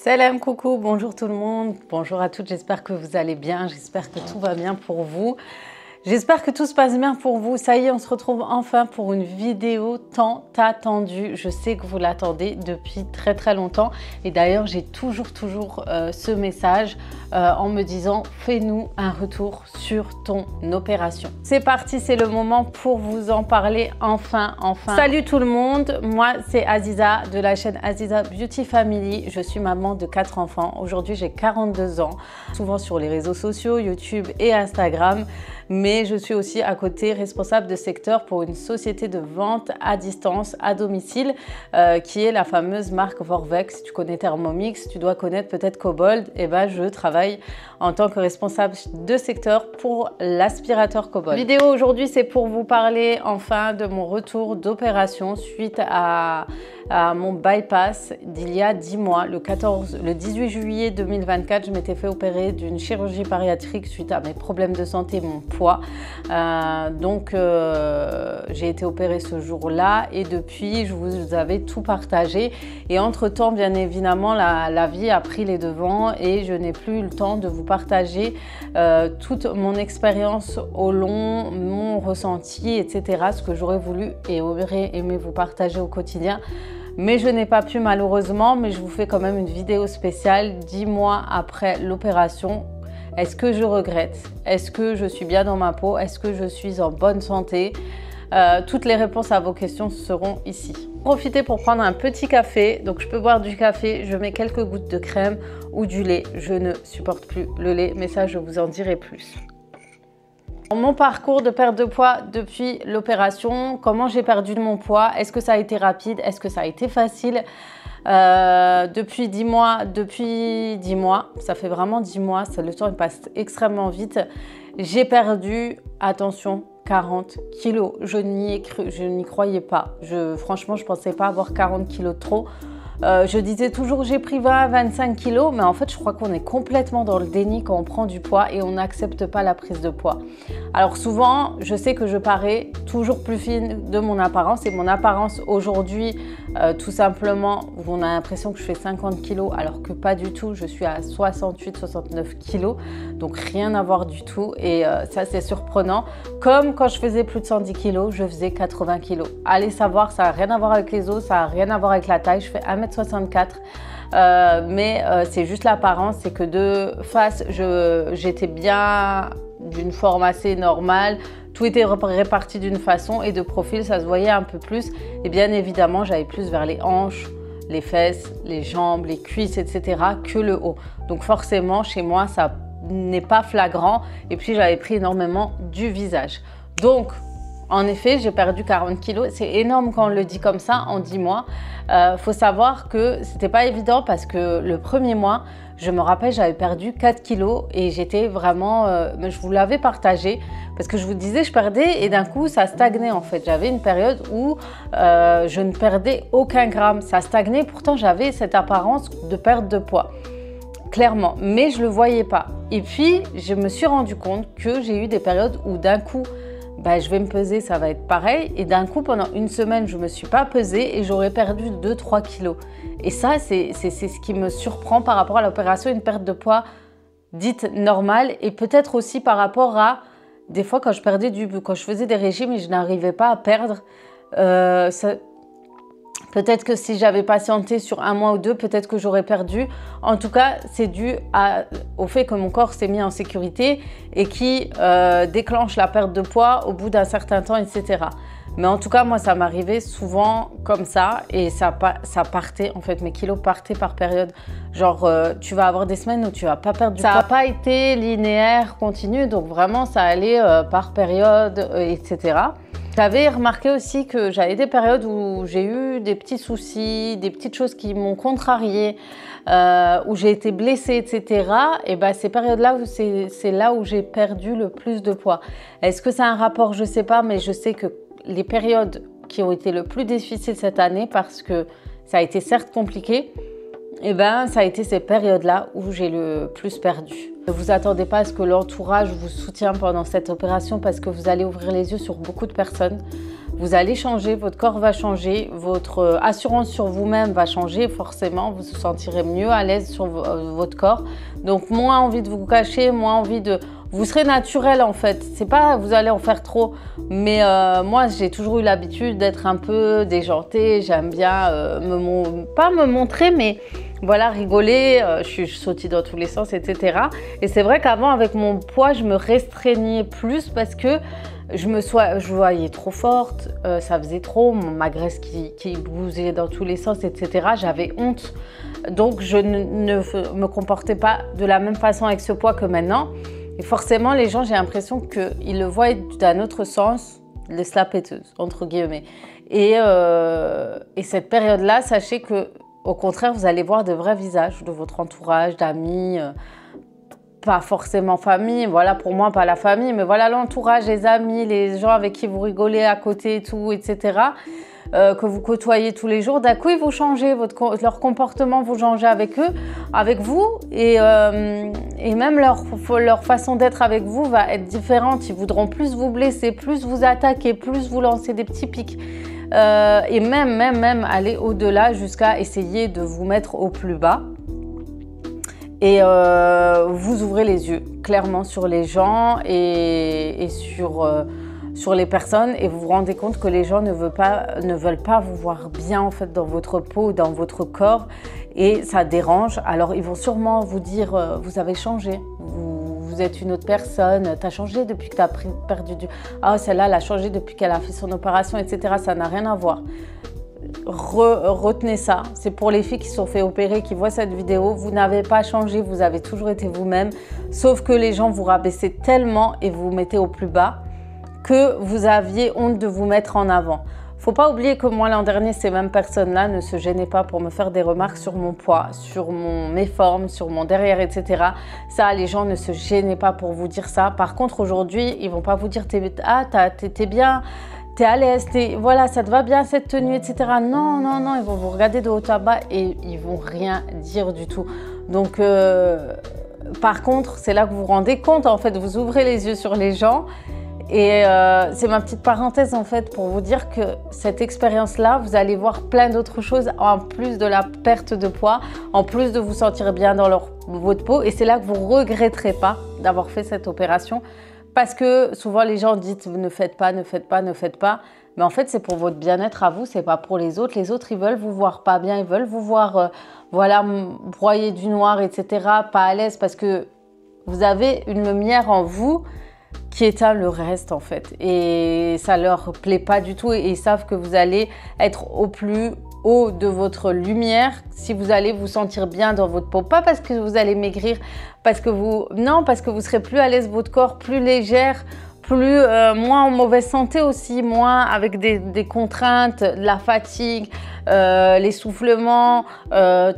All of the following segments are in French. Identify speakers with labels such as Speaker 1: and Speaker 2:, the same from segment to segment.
Speaker 1: Salam, coucou, bonjour tout le monde, bonjour à toutes, j'espère que vous allez bien, j'espère que tout va bien pour vous. J'espère que tout se passe bien pour vous. Ça y est, on se retrouve enfin pour une vidéo tant attendue. Je sais que vous l'attendez depuis très longtemps. Et d'ailleurs, j'ai toujours ce message en me disant « Fais-nous un retour sur ton opération ». C'est parti, c'est le moment pour vous en parler enfin. Salut tout le monde, moi c'est Aziza de la chaîne Aziza Beauty Family. Je suis maman de 4 enfants. Aujourd'hui, j'ai 42 ans, souvent sur les réseaux sociaux, YouTube et Instagram. Mais je suis aussi à côté responsable de secteur pour une société de vente à distance, à domicile, qui est la fameuse marque Vorvex. Si tu connais Thermomix, tu dois connaître peut-être Cobold. Et ben, je travaille en tant que responsable de secteur pour l'aspirateur Cobold. La vidéo aujourd'hui, c'est pour vous parler enfin de mon retour d'opération suite à mon bypass d'il y a 10 mois. Le 18 juillet 2024, je m'étais fait opérer d'une chirurgie bariatrique suite à mes problèmes de santé, mon poids. J'ai été opérée ce jour-là et depuis, je vous avais tout partagé. Et entre-temps, bien évidemment, la vie a pris les devants et je n'ai plus eu le temps de vous partager toute mon expérience au long, mon ressenti, etc. Ce que j'aurais voulu et aurais aimé vous partager au quotidien. Mais je n'ai pas pu malheureusement, mais je vous fais quand même une vidéo spéciale 10 mois après l'opération. Est-ce que je regrette? Est-ce que je suis bien dans ma peau? Est-ce que je suis en bonne santé? Toutes les réponses à vos questions seront ici. Profitez pour prendre un petit café. Donc je peux boire du café, je mets quelques gouttes de crème ou du lait. Je ne supporte plus le lait, mais ça je vous en dirai plus. Mon parcours de perte de poids depuis l'opération, comment j'ai perdu mon poids, est-ce que ça a été rapide, est-ce que ça a été facile? Depuis 10 mois, ça fait vraiment 10 mois, le temps il passe extrêmement vite. J'ai perdu, attention, 40 kilos. Je n'y croyais pas. Franchement, je ne pensais pas avoir 40 kilos de trop. Je disais toujours j'ai pris 20-25 kilos, mais en fait je crois qu'on est complètement dans le déni quand on prend du poids et on n'accepte pas la prise de poids. Alors souvent, je sais que je parais toujours plus fine de mon apparence et mon apparence aujourd'hui, tout simplement, on a l'impression que je fais 50 kilos alors que pas du tout, je suis à 68-69 kilos, donc rien à voir du tout et ça c'est surprenant. Comme quand je faisais plus de 110 kilos, je faisais 80 kilos. Allez savoir, ça n'a rien à voir avec les os, ça n'a rien à voir avec la taille, je fais 1m64, mais c'est juste l'apparence, c'est que de face, j'étais bien d'une forme assez normale, tout était réparti d'une façon et de profil, ça se voyait un peu plus. Et bien évidemment, j'avais plus vers les hanches, les fesses, les jambes, les cuisses, etc. que le haut. Donc forcément, chez moi, ça n'est pas flagrant. Et puis, j'avais pris énormément du visage. Donc, en effet, j'ai perdu 40 kilos. C'est énorme quand on le dit comme ça en 10 mois. Faut savoir que c'était pas évident parce que le premier mois, je me rappelle, j'avais perdu 4 kilos et j'étais vraiment... je vous l'avais partagé parce que je vous disais, je perdais et d'un coup, ça stagnait en fait. J'avais une période où je ne perdais aucun gramme. Ça stagnait, pourtant j'avais cette apparence de perte de poids. Clairement, mais je ne le voyais pas. Et puis, je me suis rendu compte que j'ai eu des périodes où d'un coup, je vais me peser, ça va être pareil. Et d'un coup, pendant une semaine, je ne me suis pas pesée et j'aurais perdu 2-3 kilos. Et ça, c'est ce qui me surprend par rapport à l'opération, une perte de poids dite normale. Et peut-être aussi par rapport à des fois quand je faisais des régimes et je n'arrivais pas à perdre. Peut-être que si j'avais patienté sur 1 mois ou 2, peut-être que j'aurais perdu. En tout cas, c'est dû au fait que mon corps s'est mis en sécurité et qui déclenche la perte de poids au bout d'un certain temps, etc. Mais en tout cas, moi, ça m'arrivait souvent comme ça et ça partait, en fait, mes kilos partaient par période. Genre, tu vas avoir des semaines où tu vas pas perdre du poids. Ça n'a pas été linéaire, continu, donc vraiment, ça allait par période, etc. J'avais remarqué aussi que j'avais des périodes où j'ai eu des petits soucis, des petites choses qui m'ont contrariée, où j'ai été blessée, etc. Et ces périodes-là, c'est là où j'ai perdu le plus de poids. Est-ce que c'est un rapport? Je ne sais pas, mais je sais que les périodes qui ont été le plus difficiles cette année, parce que ça a été certes compliqué, ça a été ces périodes-là où j'ai le plus perdu. Ne vous attendez pas à ce que l'entourage vous soutienne pendant cette opération parce que vous allez ouvrir les yeux sur beaucoup de personnes. vous allez changer, votre corps va changer, votre assurance sur vous-même va changer forcément, vous vous sentirez mieux à l'aise sur votre corps. Donc moins envie de vous cacher, moins envie de... Vous serez naturel en fait, c'est pas vous allez en faire trop, mais moi j'ai toujours eu l'habitude d'être un peu déjantée, j'aime bien pas me montrer, mais voilà, rigoler, je sautille dans tous les sens, etc. Et c'est vrai qu'avant avec mon poids, je me restreignais plus parce que je voyais trop forte, ça faisait trop, ma graisse qui bougeait dans tous les sens, etc. J'avais honte, donc je ne me comportais pas de la même façon avec ce poids que maintenant. Et forcément, les gens, j'ai l'impression qu'ils le voient d'un autre sens, les slapeteuses, entre guillemets. Et cette période-là, sachez que, au contraire, vous allez voir de vrais visages de votre entourage, d'amis, pas forcément famille, voilà, pour moi, pas la famille, mais voilà l'entourage, les amis, les gens avec qui vous rigolez à côté et tout, etc., que vous côtoyez tous les jours, d'un coup, ils vont changer, leur comportement, vous changez avec eux, avec vous, et même leur façon d'être avec vous va être différente. Ils voudront plus vous blesser, plus vous attaquer, plus vous lancer des petits pics, et même aller au-delà jusqu'à essayer de vous mettre au plus bas. Et vous ouvrez les yeux clairement sur les gens et sur les personnes, et vous vous rendez compte que les gens ne veulent pas vous voir bien en fait dans votre peau, dans votre corps, et ça dérange. Alors ils vont sûrement vous dire vous avez changé, vous êtes une autre personne, tu as changé depuis que tu as perdu du... Ah, celle-là elle a changé depuis qu'elle a fait son opération, etc. Ça n'a rien à voir. Retenez ça, c'est pour les filles qui se sont fait opérer, qui voient cette vidéo. Vous n'avez pas changé, vous avez toujours été vous-même, sauf que les gens vous rabaissez tellement et vous mettez au plus bas que vous aviez honte de vous mettre en avant. Faut pas oublier que moi l'an dernier, ces mêmes personnes-là ne se gênaient pas pour me faire des remarques sur mon poids, sur mes formes, sur mon derrière, etc. Ça, les gens ne se gênaient pas pour vous dire ça. Par contre, aujourd'hui, ils vont pas vous dire t'es bien, t'es à l'aise, voilà, ça te va bien cette tenue, etc. Non, ils vont vous regarder de haut à bas et ils vont rien dire du tout. Donc, par contre, c'est là que vous vous rendez compte, en fait, vous ouvrez les yeux sur les gens. Et c'est ma petite parenthèse en fait pour vous dire que cette expérience-là, vous allez voir plein d'autres choses en plus de la perte de poids, en plus de vous sentir bien dans votre peau. Et c'est là que vous ne regretterez pas d'avoir fait cette opération, parce que souvent les gens disent ne faites pas. Mais en fait, c'est pour votre bien-être à vous, c'est pas pour les autres. Les autres, ils veulent vous voir pas bien, ils veulent vous voir voilà, broyer du noir, etc., pas à l'aise, parce que vous avez une lumière en vous qui éteint le reste en fait, et ça leur plaît pas du tout, et ils savent que vous allez être au plus haut de votre lumière si vous allez vous sentir bien dans votre peau, pas parce que vous allez maigrir, parce que vous serez plus à l'aise, votre corps plus légère, moins en mauvaise santé aussi, moins avec des contraintes, la fatigue, l'essoufflement,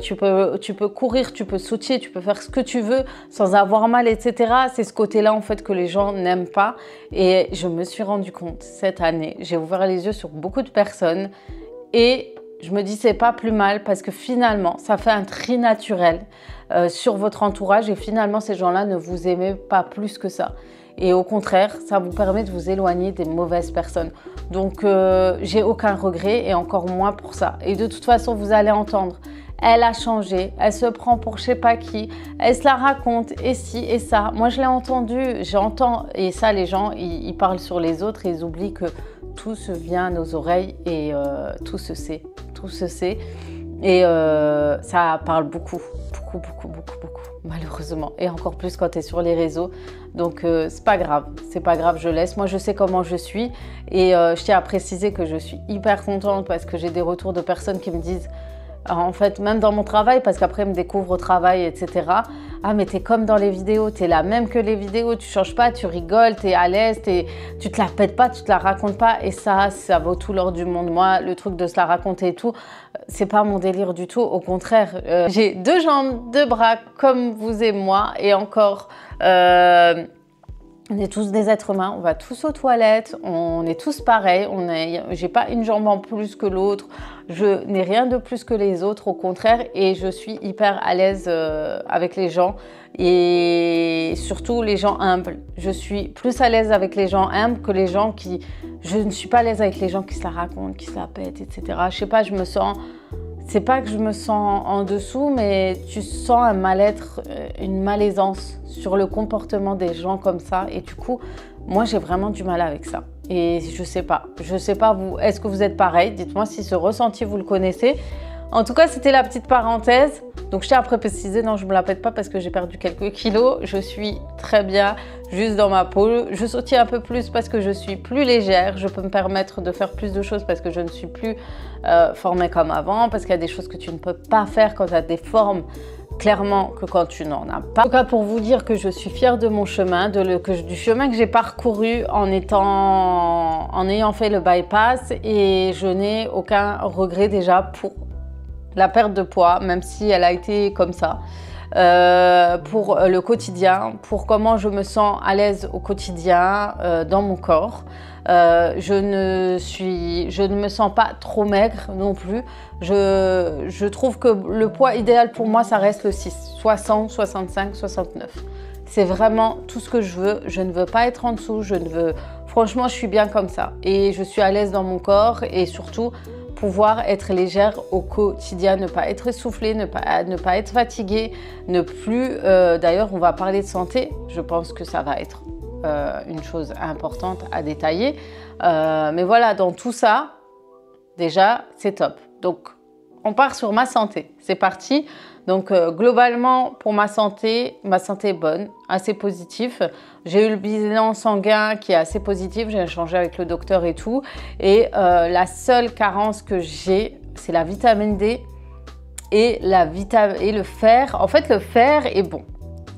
Speaker 1: tu peux courir, tu peux sautiller, tu peux faire ce que tu veux sans avoir mal, etc. C'est ce côté-là en fait que les gens n'aiment pas, et je me suis rendu compte cette année, j'ai ouvert les yeux sur beaucoup de personnes et je me dis c'est pas plus mal, parce que finalement ça fait un tri naturel sur votre entourage, et finalement ces gens-là ne vous aimaient pas plus que ça. Et au contraire, ça vous permet de vous éloigner des mauvaises personnes. Donc, j'ai aucun regret, et encore moins pour ça. Et de toute façon, vous allez entendre, elle a changé, elle se prend pour je sais pas qui, elle se la raconte, et ci et ça. Moi, je l'ai entendu, j'entends, et ça, les gens, ils parlent sur les autres, et ils oublient que tout se vient à nos oreilles, et tout se sait. Et ça parle beaucoup, malheureusement, et encore plus quand tu es sur les réseaux. Donc c'est pas grave, je laisse. Moi je sais comment je suis, et je tiens à préciser que je suis hyper contente, parce que j'ai des retours de personnes qui me disent, en fait, même dans mon travail, parce qu'après ils me découvrent au travail, etc. Ah, mais t'es comme dans les vidéos, t'es la même que les vidéos, tu changes pas, tu rigoles, t'es à l'aise, tu te la pètes pas, tu te la racontes pas, et ça vaut tout l'or du monde. Moi, le truc de se la raconter et tout, c'est pas mon délire du tout, au contraire. J'ai 2 jambes, 2 bras, comme vous et moi, et encore... On est tous des êtres humains, on va tous aux toilettes, on est tous pareils, j'ai pas une jambe en plus que l'autre, je n'ai rien de plus que les autres, au contraire, et je suis hyper à l'aise avec les gens et surtout les gens humbles. Je suis plus à l'aise avec les gens humbles que les gens qui... Je ne suis pas à l'aise avec les gens qui se la racontent, qui se la pètent, etc. Je sais pas, je me sens... C'est pas que je me sens en dessous, mais tu sens un mal-être, une malaisance sur le comportement des gens comme ça. Et du coup, moi, j'ai vraiment du mal avec ça. Et je sais pas vous, est-ce que vous êtes pareil? Dites-moi si ce ressenti, vous le connaissez. En tout cas, c'était la petite parenthèse. Donc, je tiens à préciser, non, je ne me la pète pas parce que j'ai perdu quelques kilos. Je suis très bien, juste dans ma peau. Je sautille un peu plus parce que je suis plus légère. Je peux me permettre de faire plus de choses parce que je ne suis plus formée comme avant. Parce qu'il y a des choses que tu ne peux pas faire quand tu as des formes, clairement, que quand tu n'en as pas. En tout cas, pour vous dire que je suis fière de mon chemin, du chemin que j'ai parcouru en ayant fait le bypass. Et je n'ai aucun regret déjà pour la perte de poids, même si elle a été comme ça, pour le quotidien, pour comment je me sens à l'aise au quotidien dans mon corps. Je ne me sens pas trop maigre non plus. Je trouve que le poids idéal pour moi, ça reste le 6, 60, 65, 69. C'est vraiment tout ce que je veux. Je ne veux pas être en dessous. Franchement, je suis bien comme ça. Et je suis à l'aise dans mon corps et surtout, pouvoir être légère au quotidien, ne pas être essoufflée, ne pas être fatiguée, ne plus... D'ailleurs, on va parler de santé. Je pense que ça va être une chose importante à détailler. Mais voilà, dans tout ça, déjà, c'est top. Donc, on part sur ma santé. C'est parti. Donc, globalement, pour ma santé est bonne, assez positif. J'ai eu le bilan sanguin qui est assez positif. J'ai échangé avec le docteur et tout. Et la seule carence que j'ai, c'est la vitamine D et le fer. En fait, le fer est bon.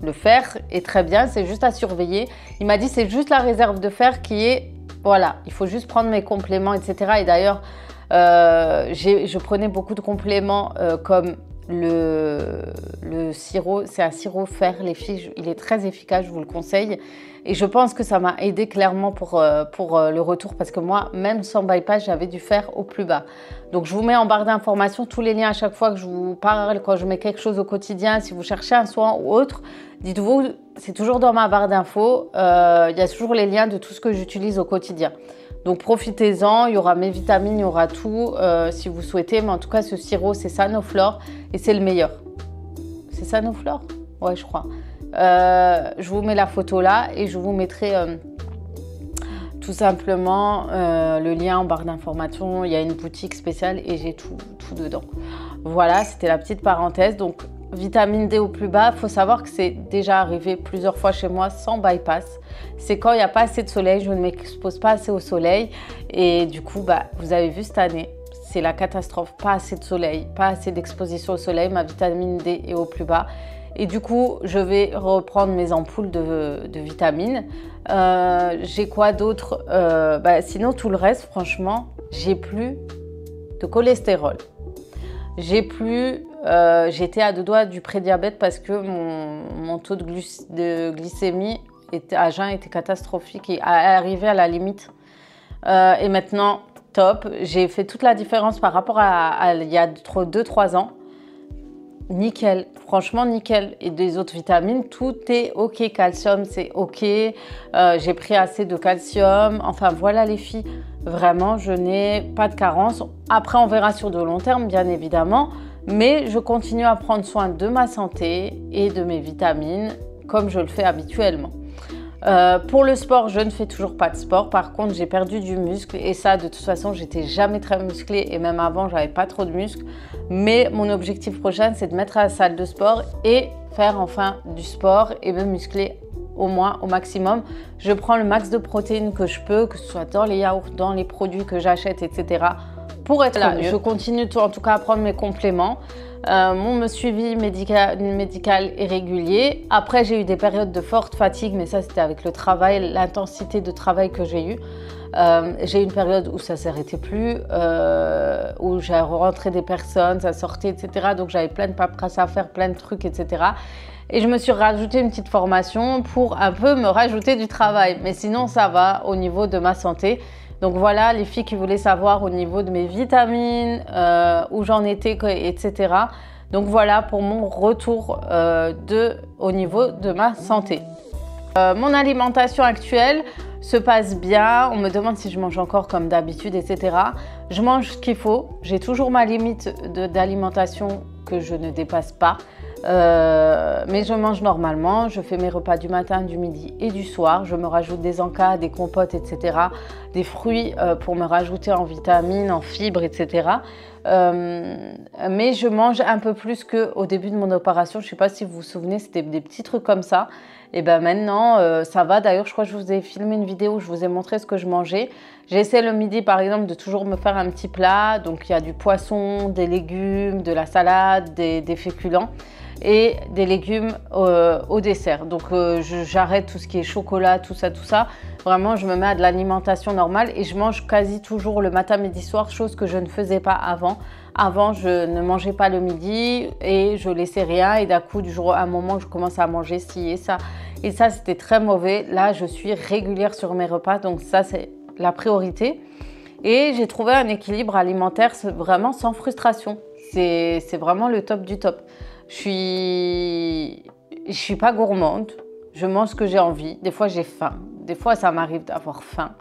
Speaker 1: Le fer est très bien, c'est juste à surveiller. Il m'a dit c'est juste la réserve de fer qui est... Voilà, il faut juste prendre mes compléments, etc. Et d'ailleurs, je prenais beaucoup de compléments comme le sirop. C'est un sirop fer, les filles. Il est très efficace, je vous le conseille. Et je pense que ça m'a aidé clairement pour le retour parce que moi, même sans bypass, j'avais du fer au plus bas. Donc, je vous mets en barre d'informations tous les liens à chaque fois que je vous parle, quand je mets quelque chose au quotidien. Si vous cherchez un soin ou autre, dites-vous, c'est toujours dans ma barre d'infos. Il y a toujours les liens de tout ce que j'utilise au quotidien. Donc, profitez-en. Il y aura mes vitamines, il y aura tout si vous souhaitez. Mais en tout cas, ce sirop, c'est Sanoflore et c'est le meilleur. C'est Sanoflore? Ouais, je crois. Je vous mets la photo là et je vous mettrai tout simplement le lien en barre d'informations. Il y a une boutique spéciale et j'ai tout dedans. Voilà, c'était la petite parenthèse. Donc, vitamine D au plus bas, il faut savoir que c'est déjà arrivé plusieurs fois chez moi sans bypass. C'est quand il n'y a pas assez de soleil, je ne m'expose pas assez au soleil. Et du coup, vous avez vu cette année, c'est la catastrophe. Pas assez de soleil, pas assez d'exposition au soleil. Ma vitamine D est au plus bas. Et du coup, je vais reprendre mes ampoules de vitamines. J'ai quoi d'autre? Sinon, tout le reste, franchement, j'ai plus de cholestérol. J'étais à deux doigts du prédiabète parce que mon taux de glycémie à jeun était catastrophique et arrivé à la limite. Et maintenant, top. J'ai fait toute la différence par rapport à il y a 2-3 ans. Nickel, franchement nickel. Et des autres vitamines, tout est ok. Calcium, c'est ok. J'ai pris assez de calcium. Enfin, voilà les filles. Vraiment, je n'ai pas de carence. Après, on verra sur de long terme, bien évidemment. Mais je continue à prendre soin de ma santé et de mes vitamines comme je le fais habituellement. Pour le sport, je ne fais toujours pas de sport. Par contre, j'ai perdu du muscle et ça, de toute façon, j'étais jamais très musclée et même avant, j'avais pas trop de muscles. Mais mon objectif prochain, c'est de mettre à la salle de sport et faire enfin du sport et me muscler au moins au maximum. Je prends le max de protéines que je peux, que ce soit dans les yaourts, dans les produits que j'achète, etc. pour être là. Je continue en tout cas à prendre mes compléments. Mon suivi médical est régulier. Après, j'ai eu des périodes de forte fatigue, mais ça, c'était avec le travail, l'intensité de travail que j'ai eue. J'ai eu une période où ça ne s'arrêtait plus, où j'ai rentré des personnes, ça sortait, etc. Donc, j'avais plein de paperasse à faire, plein de trucs, etc. Et je me suis rajouté une petite formation pour un peu me rajouter du travail. Mais sinon, ça va au niveau de ma santé. Donc voilà, les filles qui voulaient savoir au niveau de mes vitamines, où j'en étais, etc. Donc voilà pour mon retour au niveau de ma santé. Mon alimentation actuelle se passe bien. On me demande si je mange encore comme d'habitude, etc. Je mange ce qu'il faut. J'ai toujours ma limite d'alimentation que je ne dépasse pas. Mais je mange normalement, je fais mes repas du matin, du midi et du soir. Je me rajoute des encas, des compotes, etc. Des fruits pour me rajouter en vitamines, en fibres, etc. Mais je mange un peu plus qu'au début de mon opération. Je ne sais pas si vous vous souvenez, c'était des petits trucs comme ça. Et ben maintenant, ça va. D'ailleurs, je crois que je vous ai filmé une vidéo où je vous ai montré ce que je mangeais. J'essaie le midi, par exemple, de toujours me faire un petit plat. Donc, il y a du poisson, des légumes, de la salade, des féculents et des légumes au dessert. Donc, j'arrête tout ce qui est chocolat, tout ça. Vraiment, je me mets à de l'alimentation normale et je mange quasi toujours le matin, midi, soir, chose que je ne faisais pas avant. Avant, je ne mangeais pas le midi et je laissais rien. Et d'un coup, du jour à un moment, je commence à manger ci et ça. Et ça, c'était très mauvais. Là, je suis régulière sur mes repas. Donc ça, c'est la priorité. Et j'ai trouvé un équilibre alimentaire vraiment sans frustration. C'est vraiment le top du top. Je suis pas gourmande. Je mange ce que j'ai envie. Des fois, j'ai faim. Des fois, ça m'arrive d'avoir faim.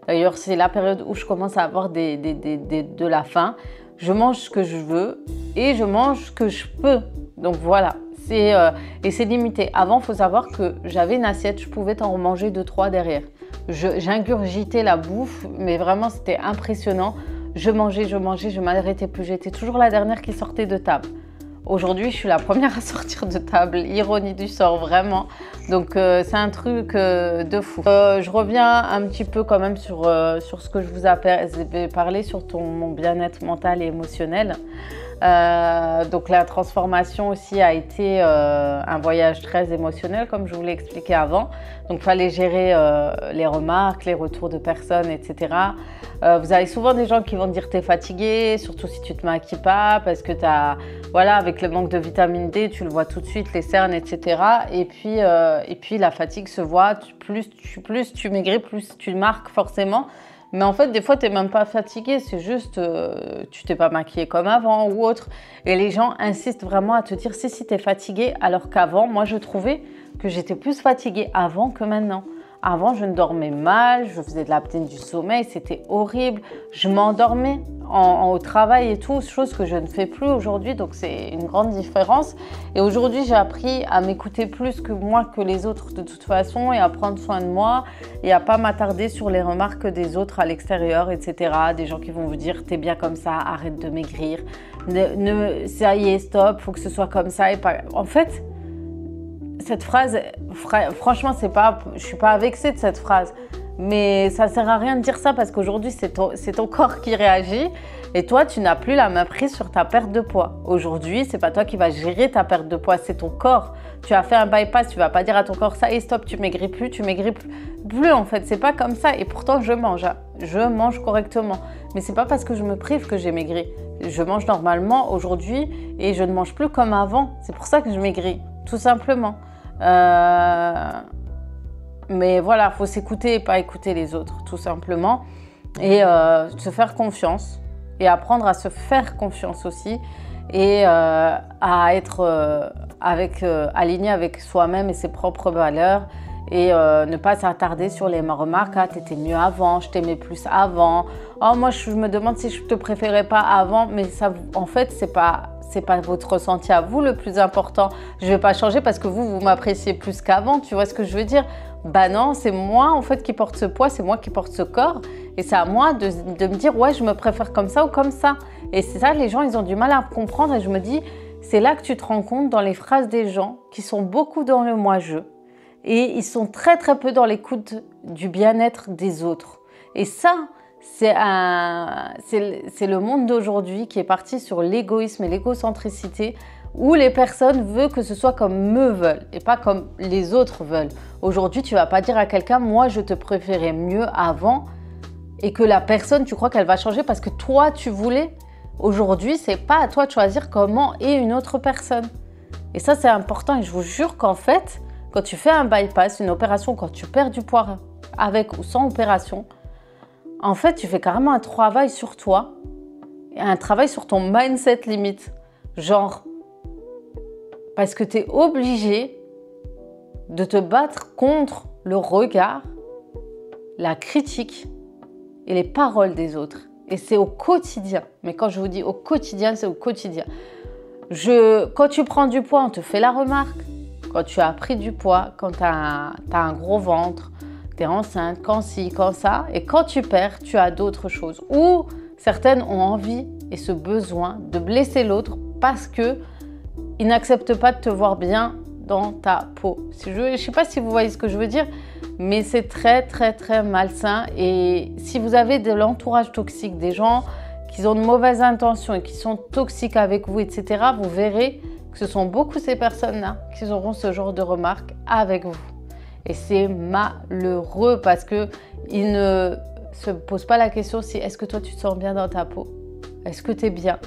Speaker 1: D'ailleurs, c'est la période où je commence à avoir de la faim. Je mange ce que je veux et je mange ce que je peux. Donc voilà, et c'est limité. Avant, il faut savoir que j'avais une assiette, je pouvais en manger 2-3 derrière. J'ingurgitais la bouffe, mais vraiment, c'était impressionnant. Je mangeais, je ne m'arrêtais plus. J'étais toujours la dernière qui sortait de table. Aujourd'hui, je suis la première à sortir de table. Ironie du sort, vraiment. Donc, c'est un truc de fou. Je reviens un petit peu quand même sur ce que je vous avais parlé, sur mon bien-être mental et émotionnel. Donc, la transformation aussi a été un voyage très émotionnel, comme je vous l'ai expliqué avant. Donc, il fallait gérer les remarques, les retours de personnes, etc. Vous avez souvent des gens qui vont te dire t'es fatigué, surtout si tu te maquilles pas, parce que voilà, avec le manque de vitamine D, tu le vois tout de suite, les cernes, etc. Et puis la fatigue se voit, plus tu maigris, plus tu marques forcément. Mais en fait, des fois, tu n'es même pas fatigué, c'est juste tu t'es pas maquillé comme avant ou autre. Et les gens insistent vraiment à te dire si tu es fatigué, alors qu'avant, moi, je trouvais que j'étais plus fatiguée avant que maintenant. Avant, je ne dormais mal, je faisais de l'apnée du sommeil, c'était horrible. Je m'endormais au travail et tout, chose que je ne fais plus aujourd'hui, donc c'est une grande différence. Et aujourd'hui, j'ai appris à m'écouter plus que moi que les autres de toute façon et à prendre soin de moi et à pas m'attarder sur les remarques des autres à l'extérieur, etc. Des gens qui vont vous dire « t'es bien comme ça, arrête de maigrir, ça y est, stop, faut que ce soit comme ça ». Et pas... En fait, cette phrase, franchement, je suis pas vexée de cette phrase, mais ça sert à rien de dire ça parce qu'aujourd'hui, c'est ton corps qui réagit et toi, tu n'as plus la main prise sur ta perte de poids. Aujourd'hui, c'est pas toi qui vas gérer ta perte de poids, c'est ton corps. Tu as fait un bypass, tu vas pas dire à ton corps ça et stop, tu maigris plus en fait, c'est pas comme ça. Et pourtant, je mange correctement, mais c'est pas parce que je me prive que j'ai maigri. Je mange normalement aujourd'hui et je ne mange plus comme avant. C'est pour ça que je maigris, tout simplement. Mais voilà, il faut s'écouter et pas écouter les autres, tout simplement. Et se faire confiance et apprendre à se faire confiance aussi et à être aligné avec soi-même et ses propres valeurs et ne pas s'attarder sur les remarques. Ah, t'étais mieux avant, je t'aimais plus avant. Oh, moi, je me demande si je te préférais pas avant, mais ça, en fait, c'est pas votre ressenti à vous le plus important. Je vais pas changer parce que vous m'appréciez plus qu'avant, tu vois ce que je veux dire? Bah non, c'est moi en fait qui porte ce poids, c'est moi qui porte ce corps et c'est à moi de me dire ouais, je me préfère comme ça ou comme ça. Et c'est ça, les gens, ils ont du mal à comprendre et je me dis, c'est là que tu te rends compte dans les phrases des gens qui sont beaucoup dans le moi-je et ils sont très très peu dans l'écoute du bien-être des autres. Et ça, c'est le monde d'aujourd'hui qui est parti sur l'égoïsme et l'égocentricité, où les personnes veulent que ce soit comme eux veulent et pas comme les autres veulent. Aujourd'hui, tu vas pas dire à quelqu'un, moi je te préférais mieux avant, et que la personne, tu crois qu'elle va changer parce que toi tu voulais. Aujourd'hui, c'est pas à toi de choisir comment est une autre personne. Et ça, c'est important. Et je vous jure qu'en fait, quand tu fais un bypass, une opération, quand tu perds du poids avec ou sans opération, en fait, tu fais carrément un travail sur toi, et un travail sur ton mindset limite. Genre, parce que tu es obligé de te battre contre le regard, la critique et les paroles des autres. Et c'est au quotidien. Mais quand je vous dis au quotidien, c'est au quotidien. Quand tu prends du poids, on te fait la remarque. Quand tu as pris du poids, quand tu as un gros ventre, tu es enceinte, quand ci, quand ça. Et quand tu perds, tu as d'autres choses. Ou certaines ont envie et ce besoin de blesser l'autre parce qu'ils n'acceptent pas de te voir bien dans ta peau. Je ne sais pas si vous voyez ce que je veux dire, mais c'est très, très, très malsain. Et si vous avez de l'entourage toxique, des gens qui ont de mauvaises intentions et qui sont toxiques avec vous, etc., vous verrez que ce sont beaucoup ces personnes-là qui auront ce genre de remarques avec vous. Et c'est malheureux parce qu'ils ne se posent pas la question si est-ce que toi tu te sens bien dans ta peau? Est-ce que tu es bien?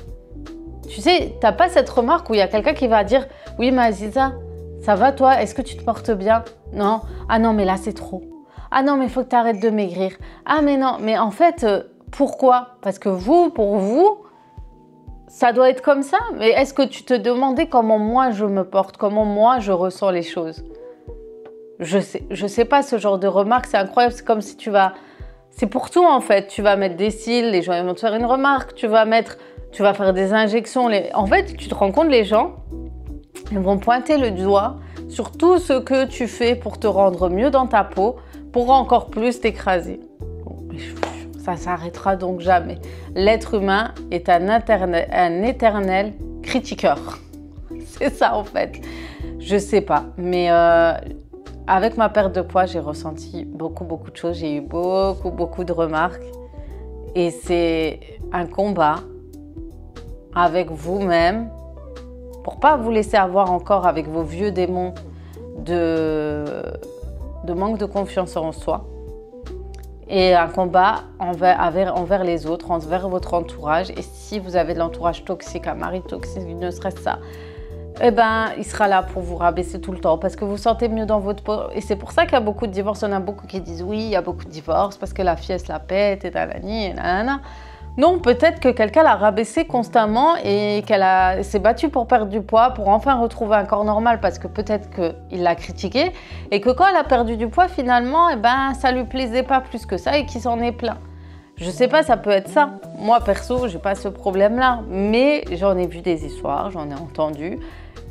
Speaker 1: Tu sais, tu n'as pas cette remarque où il y a quelqu'un qui va dire « Oui, mais Aziza, ça va toi? Est-ce que tu te portes bien? Non? Ah non, mais là c'est trop. Ah non, mais il faut que tu arrêtes de maigrir. Ah mais non, mais en fait, pourquoi? Parce que pour vous, ça doit être comme ça. Mais est-ce que tu te demandais comment moi je me porte, comment moi je ressens les choses? Je sais pas, ce genre de remarque, c'est incroyable. C'est comme si c'est pour tout en fait. Tu vas mettre des cils, les gens vont te faire une remarque. Tu vas faire des injections. En fait, tu te rends compte, les gens, ils vont pointer le doigt sur tout ce que tu fais pour te rendre mieux dans ta peau, pour encore plus t'écraser. Ça s'arrêtera donc jamais. L'être humain est un éternel critiqueur. C'est ça en fait. Je sais pas, mais avec ma perte de poids, j'ai ressenti beaucoup de choses. J'ai eu beaucoup de remarques. Et c'est un combat avec vous-même pour pas vous laisser avoir encore avec vos vieux démons de manque de confiance en soi. Et un combat envers les autres, envers votre entourage. Et si vous avez de l'entourage toxique, un mari toxique, ne serait-ce ça, eh ben, il sera là pour vous rabaisser tout le temps parce que vous sentez mieux dans votre peau. Et c'est pour ça qu'il y a beaucoup de divorces. Il y en a beaucoup qui disent oui, il y a beaucoup de divorces parce que la fille, elle se la pète et nanani et nanana. Non, peut-être que quelqu'un l'a rabaissée constamment et qu'elle s'est battue pour perdre du poids, pour enfin retrouver un corps normal parce que peut-être qu'il l'a critiqué et que quand elle a perdu du poids, finalement, eh ben, ça lui plaisait pas plus que ça et qu'il s'en est plaint. Je sais pas, ça peut être ça. Moi, perso, j'ai pas ce problème-là, mais j'en ai vu des histoires, j'en ai entendu.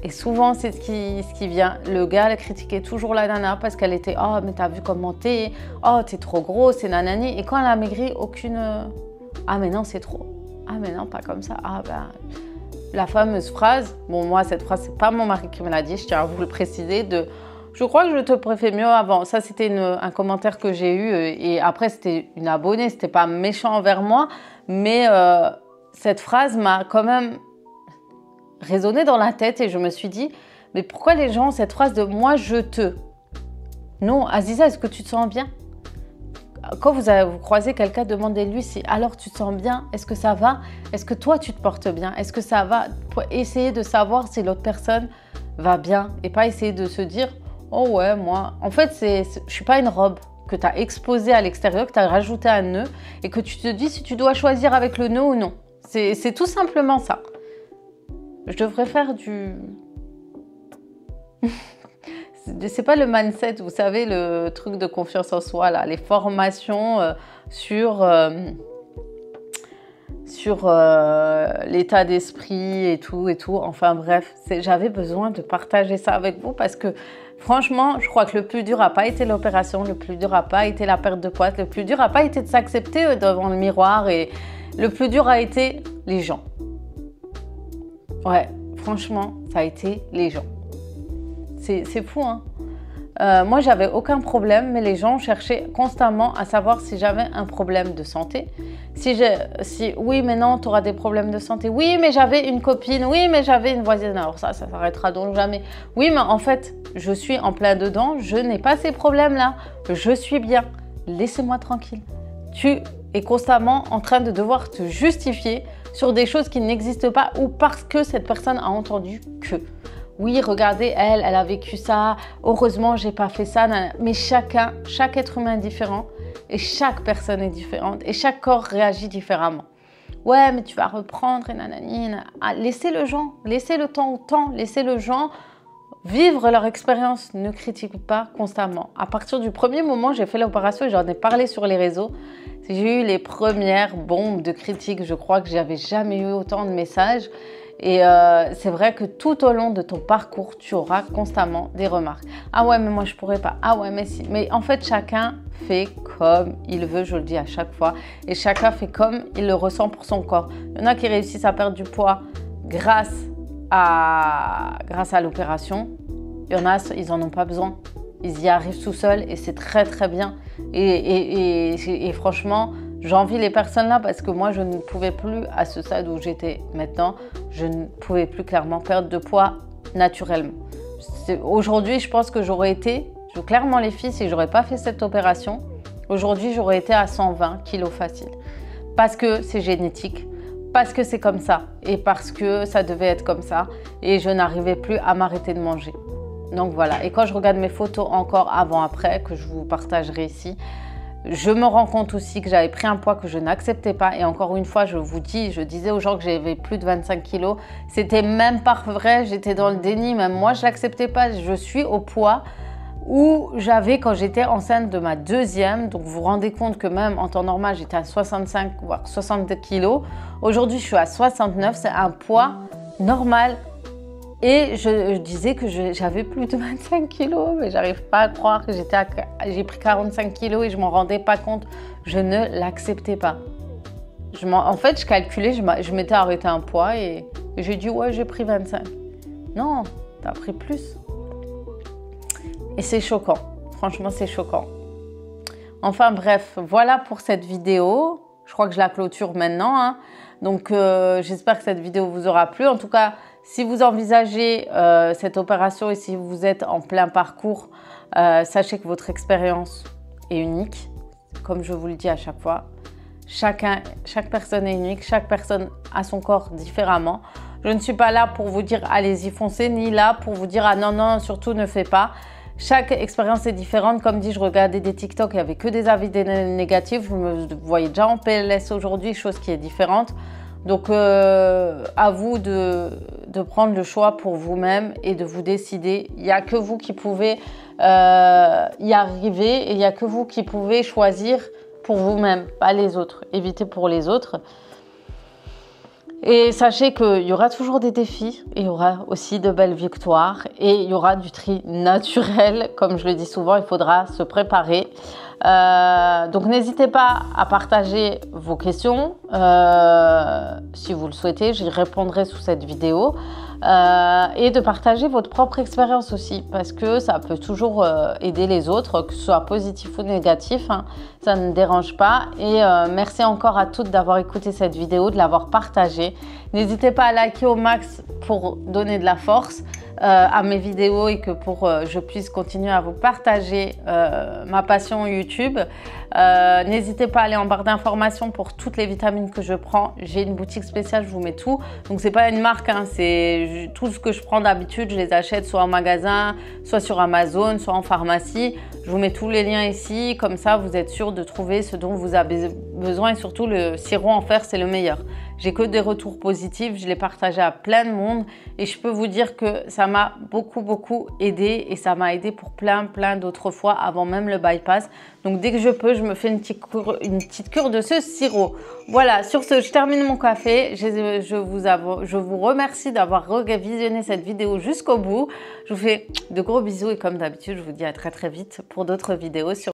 Speaker 1: Et souvent, c'est ce qui vient. Le gars, elle critiquait toujours la nana parce qu'elle était « Oh, mais t'as vu comment t'es? Oh, t'es trop grosse, c'est nanani. » Et quand elle a maigri, aucune... Ah mais non, c'est trop. Ah mais non, pas comme ça. Ah ben, la fameuse phrase, bon moi cette phrase, c'est pas mon mari qui me l'a dit, je tiens à vous le préciser, je crois que je te préfère mieux avant. Ça c'était un commentaire que j'ai eu et après c'était une abonnée, c'était pas méchant envers moi, mais cette phrase m'a quand même résonné dans la tête et je me suis dit, mais pourquoi les gens ont cette phrase de moi je te? Non, Aziza, est-ce que tu te sens bien? Quand vous croisez quelqu'un, demandez-lui si alors tu te sens bien, est-ce que ça va? Est-ce que toi tu te portes bien? Est-ce que ça va? Pour essayer de savoir si l'autre personne va bien et pas essayer de se dire oh ouais, moi. En fait, je suis pas une robe que tu as exposée à l'extérieur, que tu as rajouté un nœud et que tu te dis si tu dois choisir avec le nœud ou non. C'est tout simplement ça. Je devrais faire du... C'est pas le mindset, vous savez, le truc de confiance en soi, là, les formations sur l'état d'esprit et tout. Enfin bref, j'avais besoin de partager ça avec vous parce que franchement, je crois que le plus dur n'a pas été l'opération, le plus dur n'a pas été la perte de poids, le plus dur n'a pas été de s'accepter devant le miroir et le plus dur a été les gens. Ouais, franchement, ça a été les gens. C'est fou, hein. Moi, j'avais aucun problème, mais les gens cherchaient constamment à savoir si j'avais un problème de santé. Oui, mais non, tu auras des problèmes de santé. Oui, mais j'avais une copine. Oui, mais j'avais une voisine. Alors ça s'arrêtera donc jamais. Oui, mais en fait, je suis en plein dedans. Je n'ai pas ces problèmes-là. Je suis bien. Laissez-moi tranquille. Tu es constamment en train de devoir te justifier sur des choses qui n'existent pas ou parce que cette personne a entendu que. Oui, regardez, elle a vécu ça. Heureusement, j'ai pas fait ça. Mais chaque être humain est différent et chaque personne est différente et chaque corps réagit différemment. Ouais, mais tu vas reprendre et nanani. Ah, laissez le gens, laissez le temps au temps, laissez le gens vivre leur expérience. Ne critique pas constamment. À partir du premier moment, j'ai fait l'opération et j'en ai parlé sur les réseaux. J'ai eu les premières bombes de critiques. Je crois que j'avais jamais eu autant de messages. Et c'est vrai que tout au long de ton parcours, tu auras constamment des remarques. Ah ouais, mais moi je pourrais pas. Ah ouais, mais si. Mais en fait, chacun fait comme il veut, je le dis à chaque fois. Et chacun fait comme il le ressent pour son corps. Il y en a qui réussissent à perdre du poids grâce à l'opération. Il y en a, ils en ont pas besoin. Ils y arrivent tout seuls et c'est très très bien. Et franchement, j'envie les personnes là parce que moi, je ne pouvais plus, à ce stade où j'étais maintenant, je ne pouvais plus clairement perdre de poids naturellement. Aujourd'hui, je pense que j'aurais été, clairement les filles, si je n'aurais pas fait cette opération, aujourd'hui, j'aurais été à 120 kilos facile. Parce que c'est génétique, parce que c'est comme ça et parce que ça devait être comme ça et je n'arrivais plus à m'arrêter de manger. Donc voilà, et quand je regarde mes photos encore avant-après, que je vous partagerai ici, je me rends compte aussi que j'avais pris un poids que je n'acceptais pas. Et encore une fois, je disais aux gens que j'avais plus de 25 kilos. C'était même pas vrai, j'étais dans le déni. Même moi, je l'acceptais pas. Je suis au poids où j'avais quand j'étais enceinte de ma deuxième. Donc, vous vous rendez compte que même en temps normal, j'étais à 65 voire 62 kilos. Aujourd'hui, je suis à 69. C'est un poids normal. Et je disais que j'avais plus de 25 kilos, mais j'arrive pas à croire que j'ai pris 45 kilos et je m'en rendais pas compte. Je ne l'acceptais pas. En fait, je calculais, je m'étais arrêté un poids et j'ai dit ouais, j'ai pris 25. Non, tu as pris plus. Et c'est choquant. Franchement, c'est choquant. Enfin bref, voilà pour cette vidéo. Je crois que je la clôture maintenant, hein. Donc, j'espère que cette vidéo vous aura plu. En tout cas, si vous envisagez cette opération et si vous êtes en plein parcours, sachez que votre expérience est unique. Comme je vous le dis à chaque fois, chaque personne est unique, chaque personne a son corps différemment. Je ne suis pas là pour vous dire allez-y foncez, ni là pour vous dire ah non, non, surtout ne fais pas. Chaque expérience est différente. Comme dit, je regardais des TikTok, il n'y avait que des avis négatifs. Vous me voyez déjà en PLS aujourd'hui, chose qui est différente. Donc, à vous de prendre le choix pour vous-même et de vous décider. Il n'y a que vous qui pouvez y arriver et il n'y a que vous qui pouvez choisir pour vous-même, pas les autres. Évitez pour les autres. Et sachez qu'il y aura toujours des défis, et il y aura aussi de belles victoires et il y aura du tri naturel. Comme je le dis souvent, il faudra se préparer. Donc n'hésitez pas à partager vos questions si vous le souhaitez, j'y répondrai sous cette vidéo et de partager votre propre expérience aussi parce que ça peut toujours aider les autres, que ce soit positif ou négatif, hein, ça ne dérange pas. Et merci encore à toutes d'avoir écouté cette vidéo, de l'avoir partagée. N'hésitez pas à liker au max pour donner de la force à mes vidéos et que je puisse continuer à vous partager ma passion YouTube. N'hésitez pas à aller en barre d'informations pour toutes les vitamines que je prends. J'ai une boutique spéciale, je vous mets tout. Donc c'est pas une marque, hein, c'est tout ce que je prends d'habitude. Je les achète soit en magasin, soit sur Amazon, soit en pharmacie. Je vous mets tous les liens ici, comme ça vous êtes sûr de trouver ce dont vous avez besoin et surtout le sirop en fer, c'est le meilleur. J'ai que des retours positifs, je l'ai partagé à plein de monde et je peux vous dire que ça m'a beaucoup aidé et ça m'a aidé pour plein d'autres fois avant même le bypass. Donc dès que je peux, je me fais une petite cure de ce sirop. Voilà, sur ce, je termine mon café. Je vous remercie d'avoir visionné cette vidéo jusqu'au bout. Je vous fais de gros bisous et comme d'habitude, je vous dis à très vite pour d'autres vidéos sur